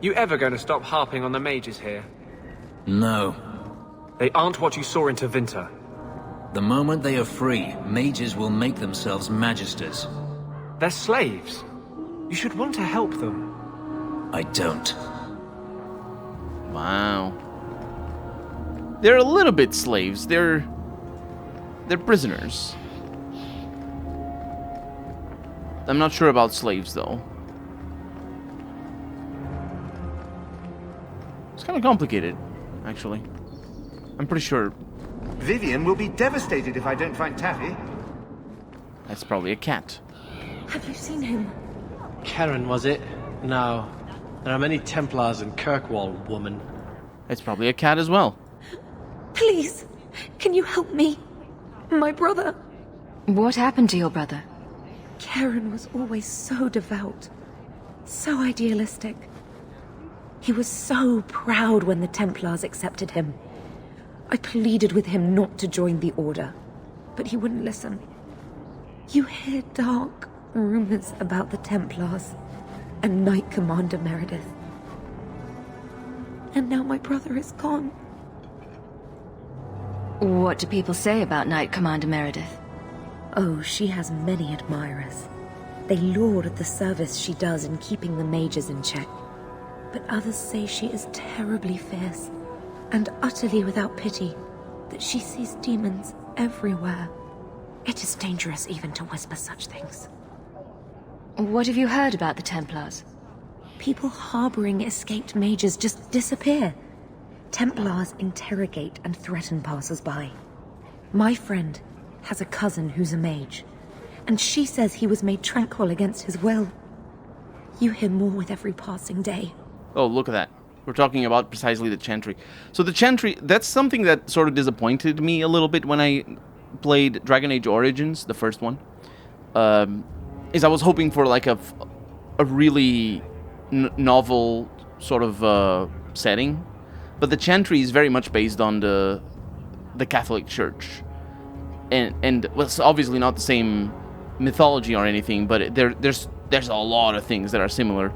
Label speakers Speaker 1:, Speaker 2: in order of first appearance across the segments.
Speaker 1: You ever going to stop harping on the mages here?
Speaker 2: No.
Speaker 1: They aren't what you saw in Tevinter.
Speaker 2: The moment they are free, mages will make themselves magisters.
Speaker 1: They're slaves. You should want to help them.
Speaker 2: I don't.
Speaker 3: Wow. They're a little bit slaves. They're prisoners. I'm not sure about slaves, though. It's kind of complicated, actually. I'm pretty sure
Speaker 4: Vivian will be devastated if I don't find Taffy.
Speaker 3: that's probably a cat.
Speaker 5: Have you seen him?
Speaker 6: Karen, was it? No. There are many Templars in Kirkwall, woman.
Speaker 3: It's probably a cat as well.
Speaker 5: Please, can you help me? My brother.
Speaker 7: What happened to your brother?
Speaker 5: Karen was always so devout, so idealistic. He was so proud when the Templars accepted him. I pleaded with him not to join the Order, but he wouldn't listen. You hear dark rumors about the Templars and Knight Commander Meredith. And now my brother is gone.
Speaker 7: What do people say about Knight Commander Meredith?
Speaker 5: Oh, she has many admirers. They laud the service she does in keeping the mages in check. But others say she is terribly fierce and utterly without pity, that she sees demons everywhere. It is dangerous even to whisper such things.
Speaker 7: What have you heard about the Templars?
Speaker 5: People harboring escaped mages just disappear. Templars interrogate and threaten passers-by. My friend has a cousin who's a mage, and she says he was made tranquil against his will. You hear more with every passing day.
Speaker 3: Oh, look at that. We're talking about precisely the Chantry. So the Chantry, that's something that sort of disappointed me a little bit when I played Dragon Age Origins, the first one. Is I was hoping for like a really novel sort of setting. But the Chantry is very much based on the Catholic Church. And well, it's obviously not the same mythology or anything, but there's a lot of things that are similar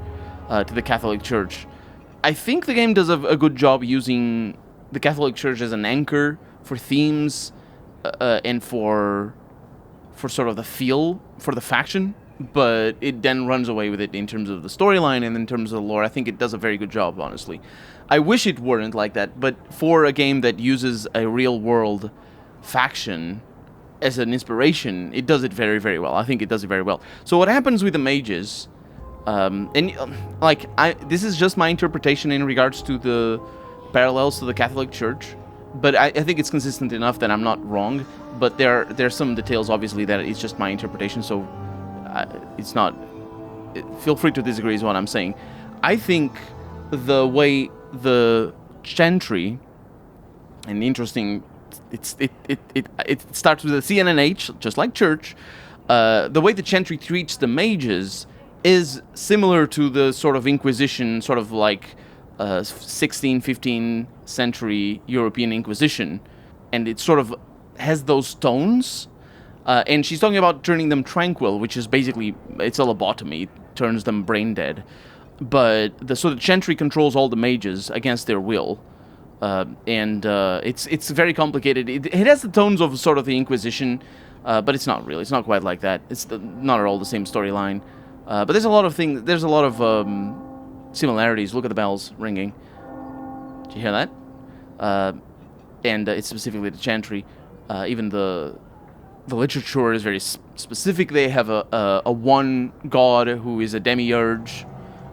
Speaker 3: to the Catholic Church. I think the game does a good job using the Catholic Church as an anchor for themes and for sort of the feel for the faction, but it then runs away with it in terms of the storyline and in terms of the lore. I think it does a very good job, honestly. I wish it weren't like that, but for a game that uses a real-world faction as an inspiration, it does it very, very well. I think it does it very well. So what happens with the mages... this is just my interpretation in regards to the parallels to the Catholic Church, but I think it's consistent enough that I'm not wrong. But there's some details, obviously, that it's just my interpretation, so it's not... Feel free to disagree is what I'm saying. I think the way the Chantry, and interesting, it starts with a CNNH, just like Church. The way the Chantry treats the mages is similar to the sort of Inquisition, sort of like 16th, 15th century European Inquisition. And it sort of has those tones. And she's talking about turning them tranquil, which is basically, it's a lobotomy. It turns them brain dead. But the Chantry controls all the mages against their will. It's very complicated. It has the tones of sort of the Inquisition, but it's not really. It's not quite like that. It's not at all the same storyline. But there's a lot of things. There's a lot of similarities. Look at the bells ringing. Did you hear that? And it's specifically the Chantry. Even the literature is very specific. They have a one god who is a demiurge.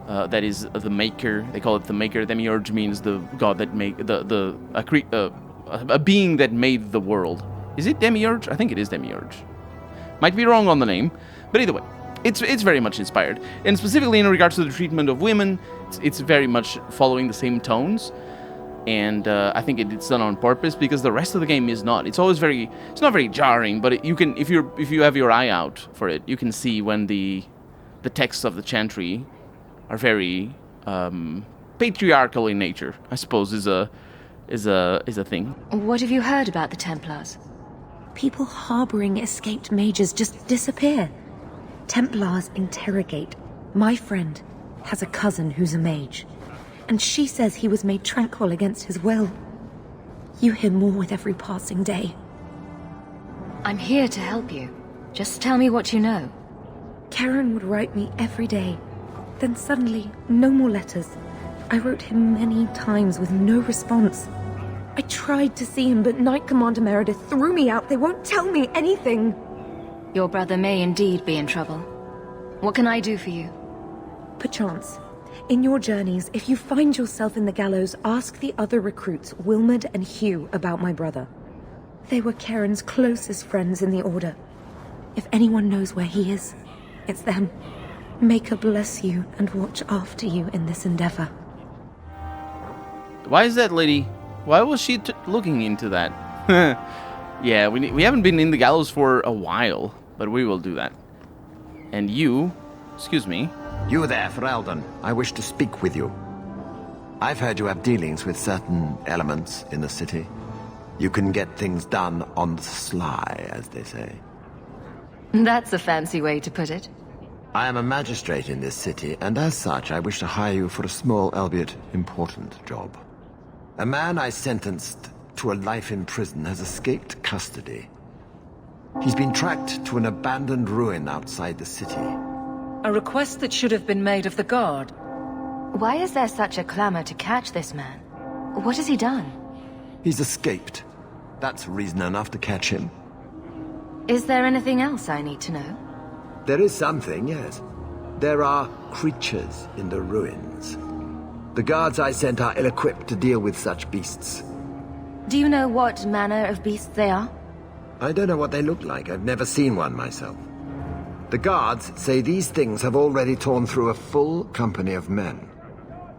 Speaker 3: That is the Maker. They call it the Maker. Demiurge means the god that make a being that made the world. Is it Demiurge? I think it is Demiurge. Might be wrong on the name, but either way. It's very much inspired, and specifically in regards to the treatment of women, it's very much following the same tones, and I think it's done on purpose because the rest of the game is not. It's not very jarring, but you can, if you have your eye out for it, you can see when the texts of the Chantry are very patriarchal in nature. I suppose is a thing.
Speaker 7: What have you heard about the Templars?
Speaker 5: People harboring escaped mages just disappear. Templars interrogate. My friend has a cousin who's a mage, And she says he was made tranquil against his will. You hear more with every passing day.
Speaker 7: I'm here to help you. Just tell me what you know.
Speaker 5: Karen would write me every day. Then suddenly, no more letters. I wrote him many times with no response. I tried to see him, but Knight Commander Meredith threw me out. They won't tell me anything.
Speaker 7: Your brother may indeed be in trouble. What can I do for you?
Speaker 5: Perchance, in your journeys, if you find yourself in the gallows, ask the other recruits, Wilmerd and Hugh, about my brother. They were Karen's closest friends in the Order. If anyone knows where he is, it's them. May her bless you and watch after you in this endeavor.
Speaker 3: Why is that lady? Why was she looking into that? Yeah, we haven't been in the gallows for a while, but we will do that. And you, excuse me.
Speaker 8: You there, Ferelden. I wish to speak with you. I've heard you have dealings with certain elements in the city. You can get things done on the sly, as they say.
Speaker 7: That's a fancy way to put it.
Speaker 8: I am a magistrate in this city, and as such, I wish to hire you for a small, albeit important, job. A man I sentenced to a life in prison has escaped custody. He's been tracked to an abandoned ruin outside the city.
Speaker 9: A request that should have been made of the guard.
Speaker 7: Why is there such a clamor to catch this man? What has he done?
Speaker 8: He's escaped. That's reason enough to catch him.
Speaker 7: Is there anything else I need to know?
Speaker 8: There is something, yes. There are creatures in the ruins. The guards I sent are ill-equipped to deal with such beasts.
Speaker 7: Do you know what manner of beasts they are?
Speaker 8: I don't know what they look like. I've never seen one myself. The guards say these things have already torn through a full company of men.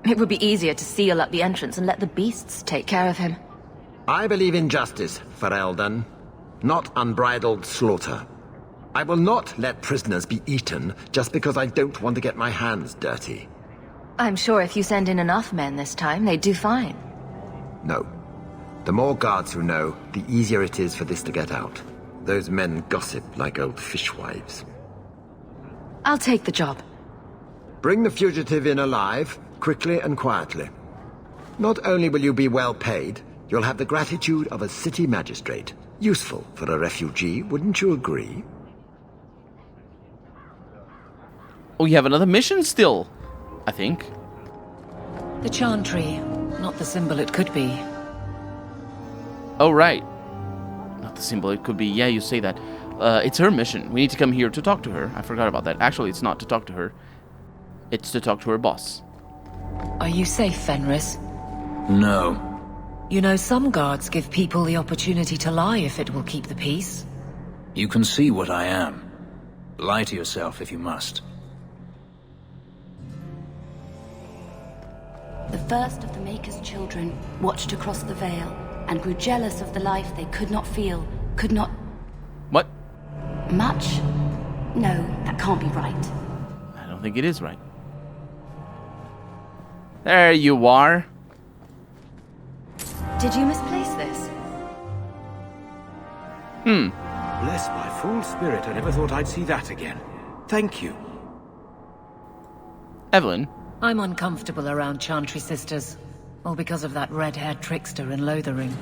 Speaker 7: It would be easier to seal up the entrance and let the beasts take care of him.
Speaker 8: I believe in justice, Ferelden, not unbridled slaughter. I will not let prisoners be eaten just because I don't want to get my hands dirty.
Speaker 7: I'm sure if you send in enough men this time, they'd do fine.
Speaker 8: No. The more guards who know, the easier it is for this to get out. Those men gossip like old fishwives.
Speaker 7: I'll take the job.
Speaker 8: Bring the fugitive in alive, quickly and quietly. Not only will you be well paid, you'll have the gratitude of a city magistrate. Useful for a refugee, wouldn't you agree?
Speaker 3: Oh, you have another mission still, I think.
Speaker 9: The Chantry, not the symbol it could be.
Speaker 3: Oh, right. Not the symbol it could be. Yeah, you say that. It's her mission. We need to come here to talk to her. I forgot about that. Actually, it's not to talk to her. It's to talk to her boss.
Speaker 9: Are you safe, Fenris?
Speaker 2: No.
Speaker 9: You know, some guards give people the opportunity to lie if it will keep the peace.
Speaker 2: You can see what I am. Lie to yourself if you must.
Speaker 10: The first of the Maker's children watched across the veil and grew jealous of the life they could not feel, could not...
Speaker 3: What?
Speaker 10: Much? No, that can't be right.
Speaker 3: I don't think it is right. There you are.
Speaker 7: Did you misplace this?
Speaker 1: Bless my fool spirit, I never thought I'd see that again. Thank you.
Speaker 3: Evelyn.
Speaker 9: I'm uncomfortable around Chantry sisters. All because of that red-haired trickster in Lothering.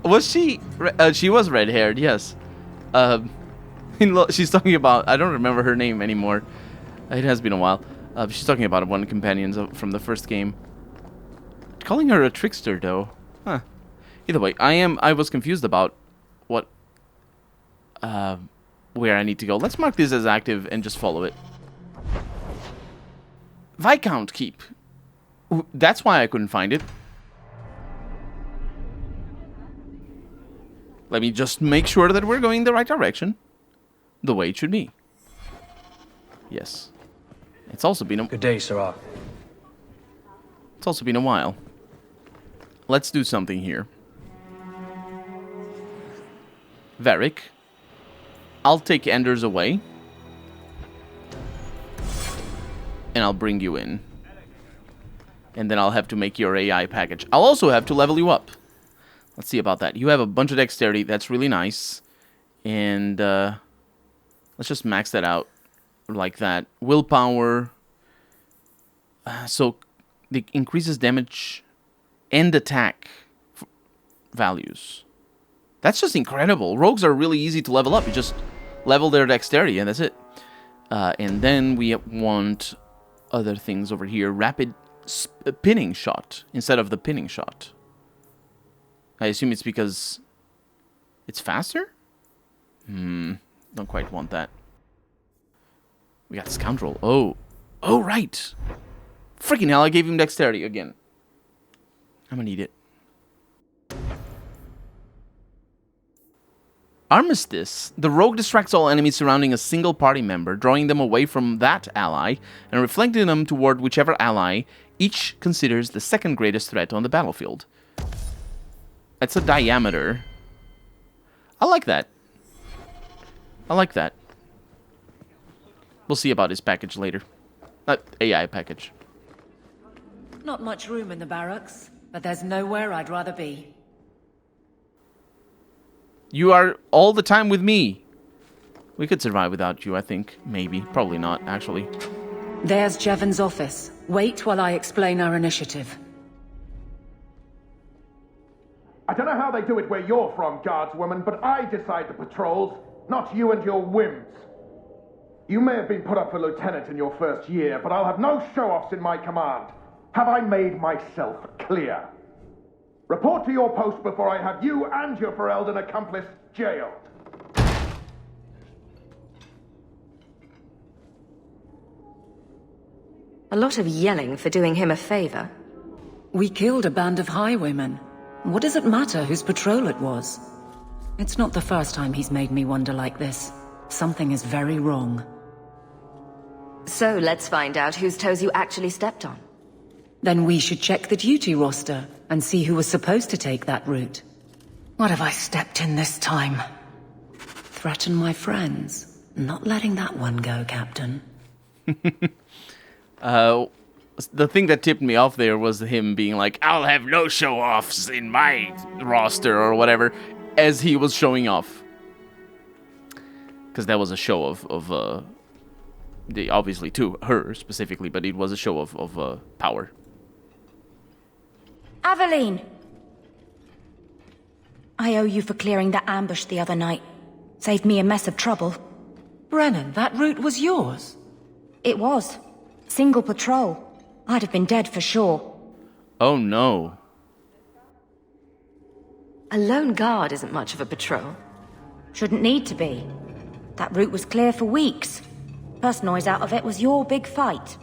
Speaker 3: Was she... she was red-haired, yes. She's talking about... I don't remember her name anymore. It has been a while. She's talking about one of the companions from the first game. Calling her a trickster, though. Huh. Either way, I was confused about what... where I need to go. Let's mark this as active and just follow it. Viscount Keep. That's why I couldn't find it. Let me just make sure that we're going in the right direction. The way it should be. Yes. It's also been a...
Speaker 6: Good day, Sirrah.
Speaker 3: It's also been a while. Let's do something here. Varric. I'll take Anders away. And I'll bring you in. And then I'll have to make your AI package. I'll also have to level you up. Let's see about that. You have a bunch of dexterity. That's really nice. And let's just max that out. like that. Willpower. So it increases damage and attack values. That's just incredible. Rogues are really easy to level up. You just level their dexterity and that's it. And then we want other things over here. Rapid pinning shot instead of the pinning shot. I assume it's because it's faster? Don't quite want that. We got Scoundrel. Oh, right. Freaking hell, I gave him dexterity again. I'm gonna need it. Armistice. The rogue distracts all enemies surrounding a single party member, drawing them away from that ally and reflecting them toward whichever ally each considers the second greatest threat on the battlefield. That's a diameter. I like that. I like that. We'll see about his package later. AI package.
Speaker 9: Not much room in the barracks, but there's nowhere I'd rather be.
Speaker 3: You are all the time with me. We could survive without you, I think. Maybe. Probably not, actually.
Speaker 9: There's Jevon's office. Wait while I explain our initiative.
Speaker 11: I don't know how they do it where you're from, guardswoman, but I decide the patrols, not you and your whims. You may have been put up for lieutenant in your first year, but I'll have no show-offs in my command. Have I made myself clear? Report to your post before I have you and your Ferelden accomplice jailed.
Speaker 5: A lot of yelling for doing him a favor.
Speaker 9: We killed a band of highwaymen. What does it matter whose patrol it was? It's not the first time he's made me wonder like this. Something is very wrong.
Speaker 5: So let's find out whose toes you actually stepped on.
Speaker 9: Then we should check the duty roster and see who was supposed to take that route. What have I stepped in this time? Threaten my friends. Not letting that one go, Captain.
Speaker 3: The thing that tipped me off there was him being like, I'll have no show-offs in my roster or whatever, as he was showing off. Because that was a show of obviously to her specifically, but it was a show of power.
Speaker 10: Aveline! I owe you for clearing that ambush the other night. Saved me a mess of trouble.
Speaker 9: Brennan, that route was yours?
Speaker 10: It was. Single patrol. I'd have been dead for sure.
Speaker 3: Oh no.
Speaker 5: A lone guard isn't much of a patrol.
Speaker 10: Shouldn't need to be. That route was clear for weeks. First noise out of it was your big fight.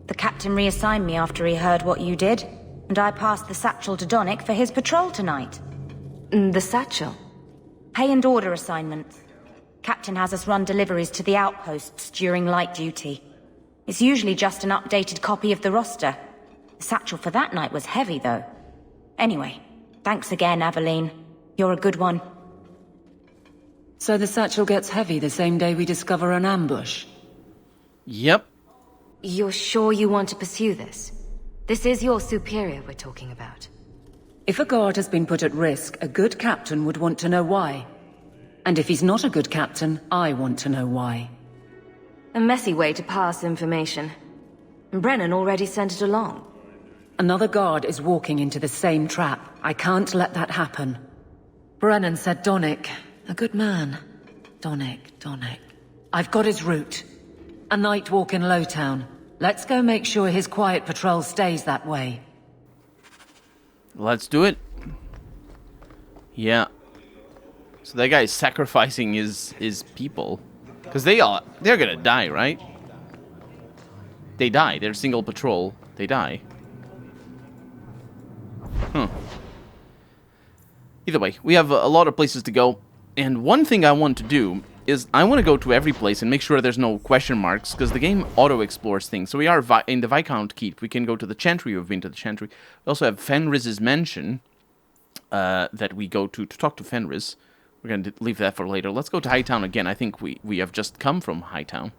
Speaker 10: The captain reassigned me after he heard what you did, and I passed the satchel to Donnick for his patrol tonight.
Speaker 5: The satchel?
Speaker 10: Pay and order assignments. Captain has us run deliveries to the outposts during light duty. It's usually just an updated copy of the roster. The satchel for that night was heavy, though. Anyway, thanks again, Aveline. You're a good one.
Speaker 9: So the satchel gets heavy the same day we discover an ambush?
Speaker 3: Yep.
Speaker 5: You're sure you want to pursue this? This is your superior we're talking about.
Speaker 9: If a guard has been put at risk, a good captain would want to know why. And if he's not a good captain, I want to know why.
Speaker 5: A messy way to pass information. Brennan already sent it along.
Speaker 9: Another guard is walking into the same trap. I can't let that happen. Brennan said Donnick. A good man. Donnick. I've got his route. A night walk in Lowtown. Let's go make sure his quiet patrol stays that way.
Speaker 3: Let's do it. Yeah. So that guy is sacrificing his people. Because they're gonna die, right? They die. They're single patrol. They die. Either way, we have a lot of places to go. And one thing I want to do is I want to go to every place and make sure there's no question marks, because the game auto-explores things. So we are in the Viscount Keep. We can go to the Chantry. We've been to the Chantry. We also have Fenris's Mansion that we go to talk to Fenris. We're going to leave that for later. Let's go to Hightown again. I think we have just come from Hightown.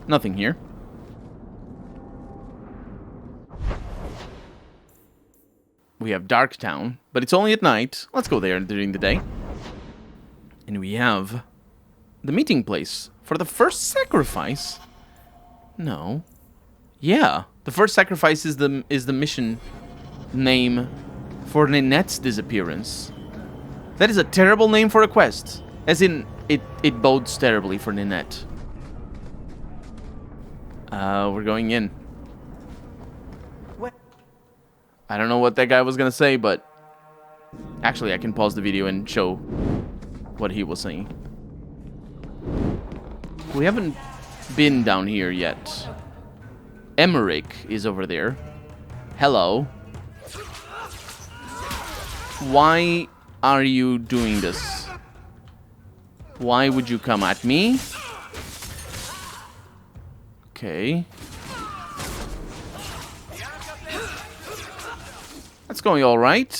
Speaker 3: Nothing here. We have Darktown, but it's only at night. Let's go there during the day. And we have The meeting place. For the first sacrifice? No. Yeah. The first sacrifice is the mission name for Ninette's disappearance. That is a terrible name for a quest. As in, it bodes terribly for Ninette. We're going in.
Speaker 1: What?
Speaker 3: I don't know what that guy was gonna say, but... Actually, I can pause the video and show what he was saying. We haven't been down here yet. Emmerich is over there. Hello. Why are you doing this? Why would you come at me? Okay. That's going all right.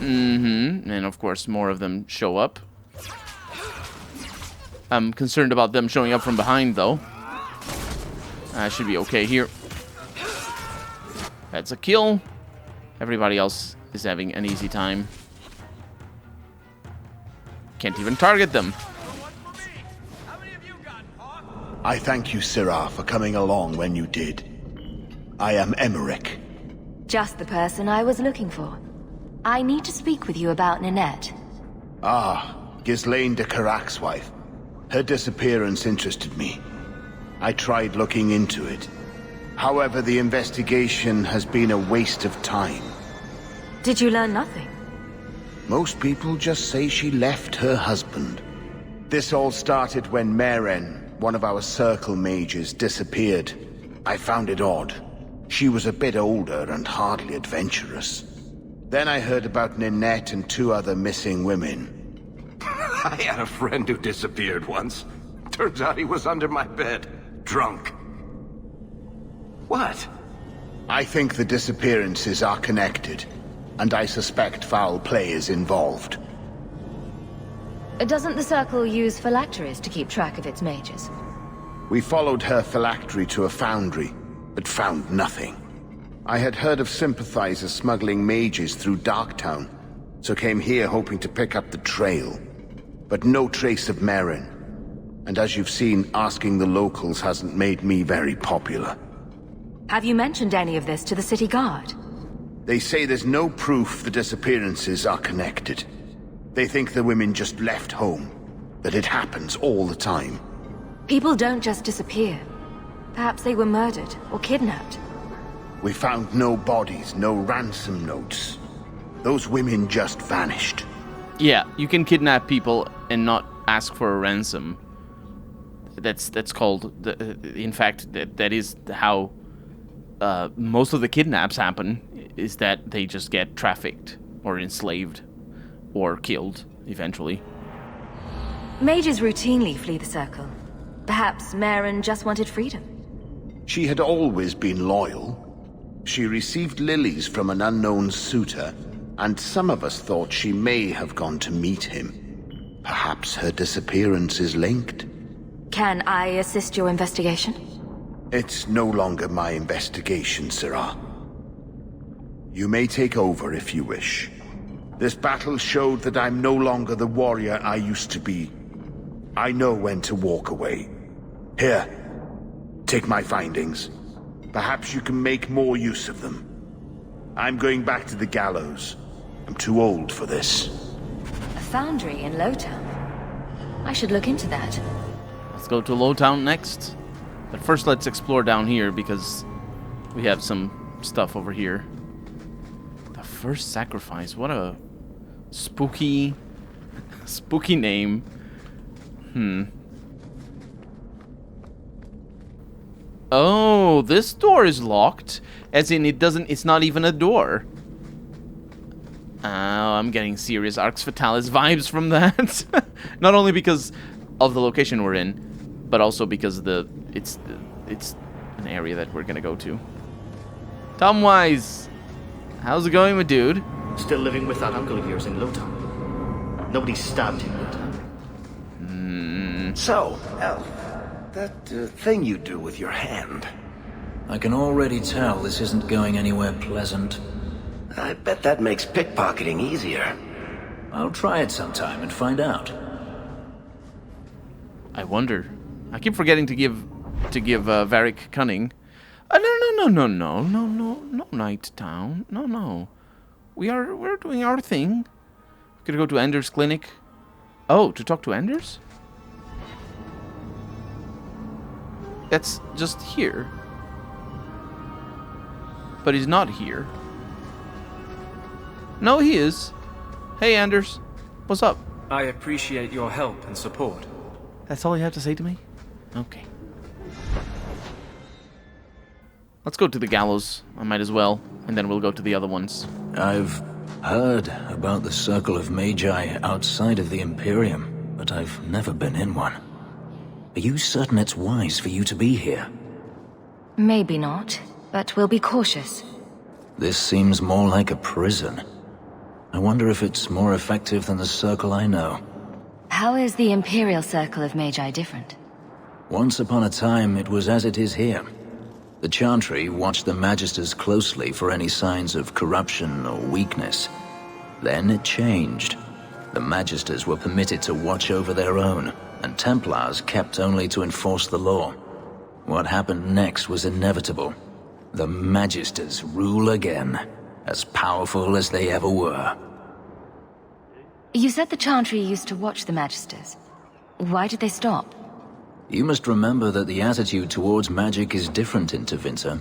Speaker 3: And of course, more of them show up. I'm concerned about them showing up from behind, though. I should be okay here. That's a kill. Everybody else is having an easy time. Can't even target them.
Speaker 12: I thank you, Syrah, for coming along when you did. I am Emmerich.
Speaker 10: Just the person I was looking for. I need to speak with you about Ninette.
Speaker 12: Ah, Ghislaine de Carac's wife. Her disappearance interested me. I tried looking into it. However, the investigation has been a waste of time.
Speaker 10: Did you learn nothing?
Speaker 12: Most people just say she left her husband. This all started when Maren, one of our circle mages, disappeared. I found it odd. She was a bit older and hardly adventurous. Then I heard about Ninette and 2 other missing women.
Speaker 13: I had a friend who disappeared once. Turns out he was under my bed, drunk. What?
Speaker 12: I think the disappearances are connected, and I suspect foul play is involved.
Speaker 10: Doesn't the Circle use phylacteries to keep track of its mages?
Speaker 12: We followed her phylactery to a foundry, but found nothing. I had heard of sympathizers smuggling mages through Darktown, so came here hoping to pick up the trail. But no trace of Maren. And as you've seen, asking the locals hasn't made me very popular.
Speaker 10: Have you mentioned any of this to the city guard?
Speaker 12: They say there's no proof the disappearances are connected. They think the women just left home, that it happens all the time.
Speaker 10: People don't just disappear. Perhaps they were murdered or kidnapped.
Speaker 12: We found no bodies, no ransom notes. Those women just vanished.
Speaker 3: Yeah, you can kidnap people and not ask for a ransom. That's called... in fact, that is how most of the kidnaps happen, is that they just get trafficked or enslaved or killed eventually.
Speaker 10: Mages routinely flee the Circle. Perhaps Maren just wanted freedom.
Speaker 12: She had always been loyal. She received lilies from an unknown suitor, and some of us thought she may have gone to meet him. Perhaps her disappearance is linked.
Speaker 10: Can I assist your investigation?
Speaker 12: It's no longer my investigation, Syrah. You may take over if you wish. This battle showed that I'm no longer the warrior I used to be. I know when to walk away. Here, take my findings. Perhaps you can make more use of them. I'm going back to the gallows. I'm too old for this.
Speaker 10: A foundry in Lowtown. I should look into that.
Speaker 3: Let's go to Lowtown next. But first let's explore down here because we have some stuff over here. The first sacrifice. What a spooky name. Oh, this door is locked. As in, it's not even a door. Oh, I'm getting serious Arx Fatalis vibes from that. Not only because of the location we're in, but also because it's an area that we're gonna go to. Tomwise, how's it going, my dude?
Speaker 14: Still living with that uncle of yours in Lowtown. Nobody stabbed him yet.
Speaker 13: So, Elf, that thing you do with your hand.
Speaker 2: I can already tell this isn't going anywhere pleasant.
Speaker 13: I bet that makes pickpocketing easier.
Speaker 2: I'll try it sometime and find out.
Speaker 3: I wonder. I keep forgetting to give Varric cunning. No, Night Town. No. We're doing our thing. We're gonna go to Anders' clinic. Oh, to talk to Anders? That's just here. But he's not here. No, he is. Hey, Anders. What's up?
Speaker 1: I appreciate your help and support.
Speaker 3: That's all you have to say to me? Okay. Let's go to the gallows. I might as well. And then we'll go to the other ones.
Speaker 2: I've heard about the Circle of Magi outside of the Imperium, but I've never been in one. Are you certain it's wise for you to be here?
Speaker 10: Maybe not, but we'll be cautious.
Speaker 2: This seems more like a prison. I wonder if it's more effective than the Circle I know.
Speaker 10: How is the Imperial Circle of Magi different?
Speaker 2: Once upon a time, it was as it is here. The Chantry watched the Magisters closely for any signs of corruption or weakness. Then it changed. The Magisters were permitted to watch over their own, and Templars kept only to enforce the law. What happened next was inevitable. The Magisters rule again, as powerful as they ever were.
Speaker 10: You said the Chantry used to watch the Magisters. Why did they stop?
Speaker 2: You must remember that the attitude towards magic is different in Tevinter.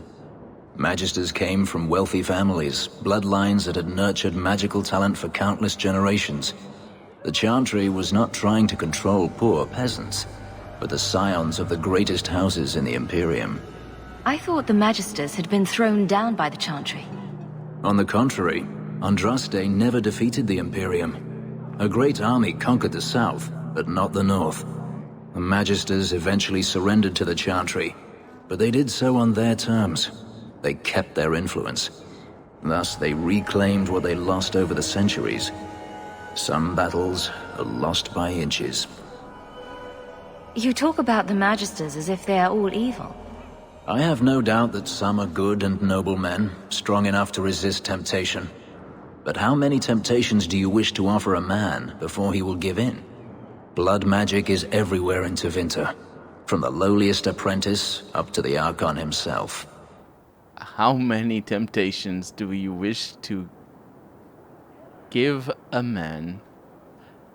Speaker 2: Magisters came from wealthy families, bloodlines that had nurtured magical talent for countless generations. The Chantry was not trying to control poor peasants, but the scions of the greatest houses in the Imperium.
Speaker 10: I thought the Magisters had been thrown down by the Chantry.
Speaker 2: On the contrary, Andraste never defeated the Imperium. A great army conquered the south, but not the north. The Magisters eventually surrendered to the Chantry, but they did so on their terms. They kept their influence. Thus, they reclaimed what they lost over the centuries. Some battles are lost by inches.
Speaker 10: You talk about the Magisters as if they are all evil.
Speaker 2: I have no doubt that some are good and noble men, strong enough to resist temptation. But how many temptations do you wish to offer a man before he will give in? Blood magic is everywhere in Tevinter, from the lowliest apprentice up to the Archon himself.
Speaker 3: How many temptations do you wish to give a man?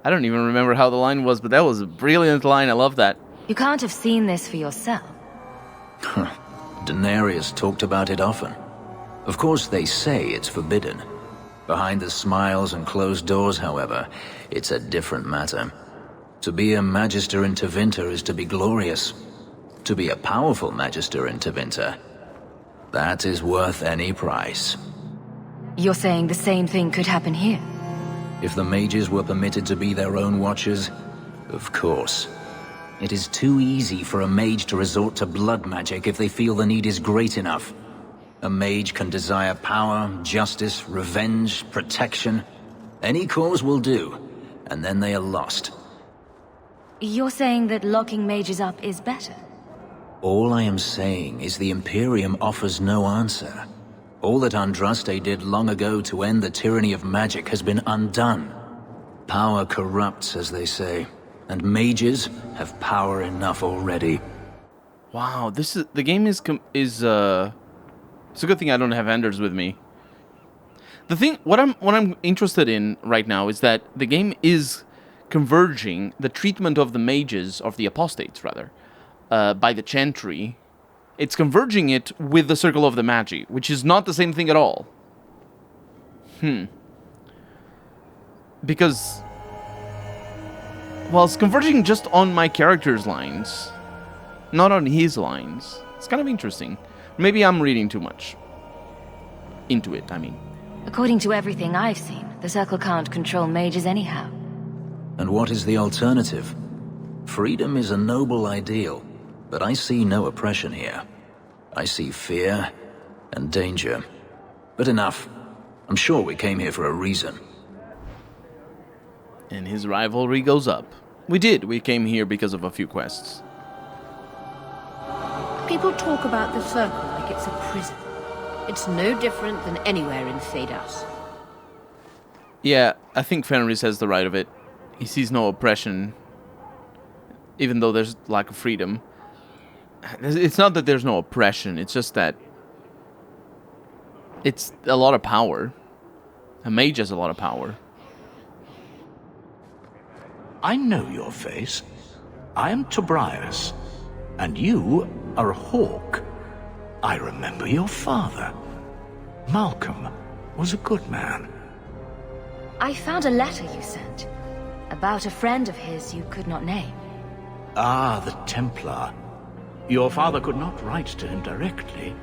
Speaker 3: I don't even remember how the line was, but that was a brilliant line. I love that.
Speaker 10: You can't have seen this for yourself.
Speaker 2: Daenerys talked about it often. Of course, they say it's forbidden. Behind the smiles and closed doors, however, it's a different matter. To be a Magister in Tevinter is to be glorious. To be a powerful Magister in Tevinter, that is worth any price.
Speaker 10: You're saying the same thing could happen here?
Speaker 2: If the mages were permitted to be their own watchers, of course. It is too easy for a mage to resort to blood magic if they feel the need is great enough. A mage can desire power, justice, revenge, protection. Any cause will do, and then they are lost.
Speaker 10: You're saying that locking mages up is better?
Speaker 2: All I am saying is the Imperium offers no answer. All that Andraste did long ago to end the tyranny of magic has been undone. Power corrupts, as they say, and mages have power enough already.
Speaker 3: Wow, the game is it's a good thing I don't have Anders with me. The thing, what I'm interested in right now is that the game is converging the treatment of the mages, of the apostates rather, by the Chantry. It's converging it with the Circle of the Magi, which is not the same thing at all. Because, well, it's converging just on my character's lines, not on his lines. It's kind of interesting. Maybe I'm reading too much into it, I mean.
Speaker 10: According to everything I've seen, the Circle can't control mages anyhow.
Speaker 2: And what is the alternative? Freedom is a noble ideal, but I see no oppression here. I see fear and danger. But enough. I'm sure we came here for a reason.
Speaker 3: And his rivalry goes up. We did. We came here because of a few quests.
Speaker 15: People talk about the Circle like it's a prison. It's no different than anywhere in Thedas.
Speaker 3: Yeah, I think Fenris has the right of it. He sees no oppression, even though there's lack of freedom. It's not that there's no oppression, it's just that it's a lot of power. A mage has a lot of power.
Speaker 16: I know your face. I am Tobias, and you are a hawk. I remember your father. Malcolm was a good man.
Speaker 10: I found a letter you sent about a friend of his you could not name.
Speaker 16: Ah, the Templar. Your father could not write to him directly,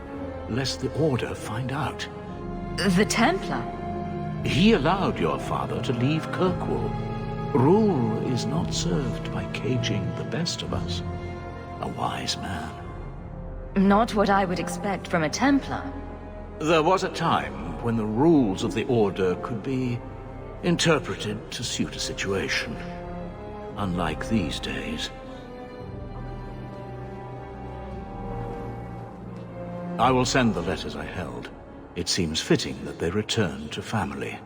Speaker 16: lest the Order find out.
Speaker 10: The Templar?
Speaker 16: He allowed your father to leave Kirkwall. Rule is not served by caging the best of us. A wise man.
Speaker 10: Not what I would expect from a Templar.
Speaker 16: There was a time when the rules of the Order could be interpreted to suit a situation. Unlike these days. I will send the letters I held. It seems fitting that they return to family.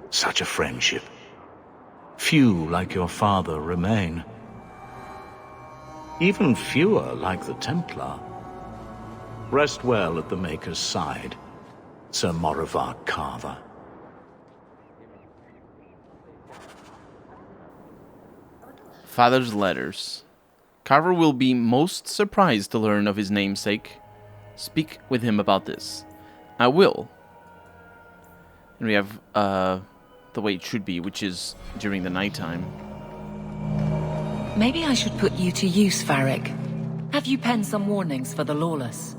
Speaker 16: Such a friendship. Few like your father remain. Even fewer like the Templar. Rest well at the Maker's side, Sir Morivar Carver.
Speaker 3: Father's letters. Carver will be most surprised to learn of his namesake. Speak with him about this. I will. And we have the way it should be, which is during the nighttime.
Speaker 9: Maybe I should put you to use, Varric. Have you penned some warnings for the lawless?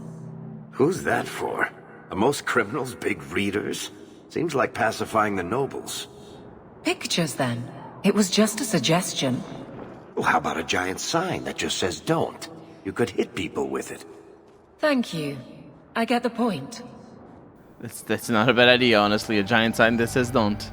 Speaker 13: Who's that for? Are most criminals big readers? Seems like pacifying the nobles.
Speaker 9: Pictures, then. It was just a suggestion.
Speaker 13: Well, how about a giant sign that just says don't? You could hit people with it.
Speaker 9: Thank you. I get the point.
Speaker 3: That's not a bad idea, honestly. A giant sign that says don't.